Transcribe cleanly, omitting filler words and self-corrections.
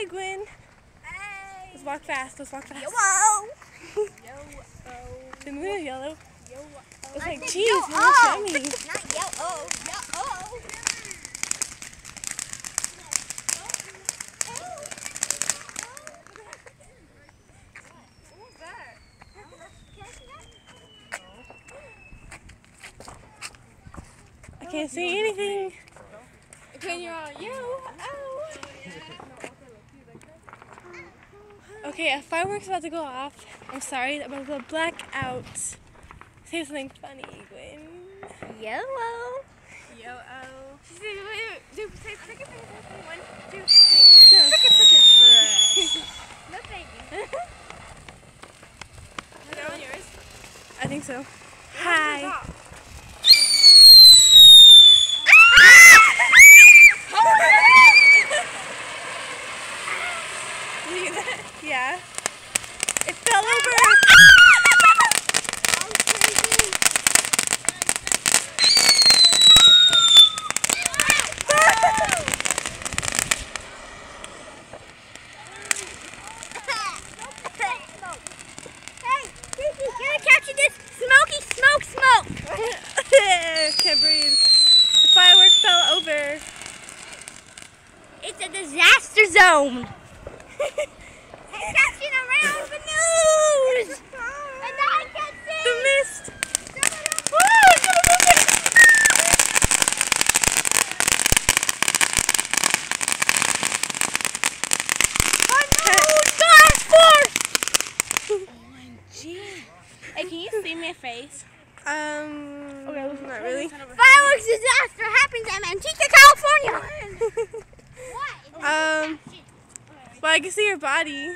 Hi, Gwen. Hey. Let's walk fast. Let's walk fast. Yo-o. The moon is yellow. It's like said cheese. yo-o. Yummy. Not yo-o. Yo-o. I can't see anything. When you're all yo-o. Okay, a firework's about to go off. I'm sorry about the blackout. Say something funny, Gwen. Yo-o. Yo-oh. Do say frickin' fresh. 1, 2, 3. No. Frickin' fresh. No thank you. Is that on yours? I think so. Hi. Yeah. It fell over. Hey, Kiki, can I capture this? Smoke. Can't breathe. The firework fell over. It's a disaster zone. It's catching around the news. And I can see. The mist. Hey, can you see my face? Not really. Fireworks disaster happens in Manteca, California. What? Well, I can see your body.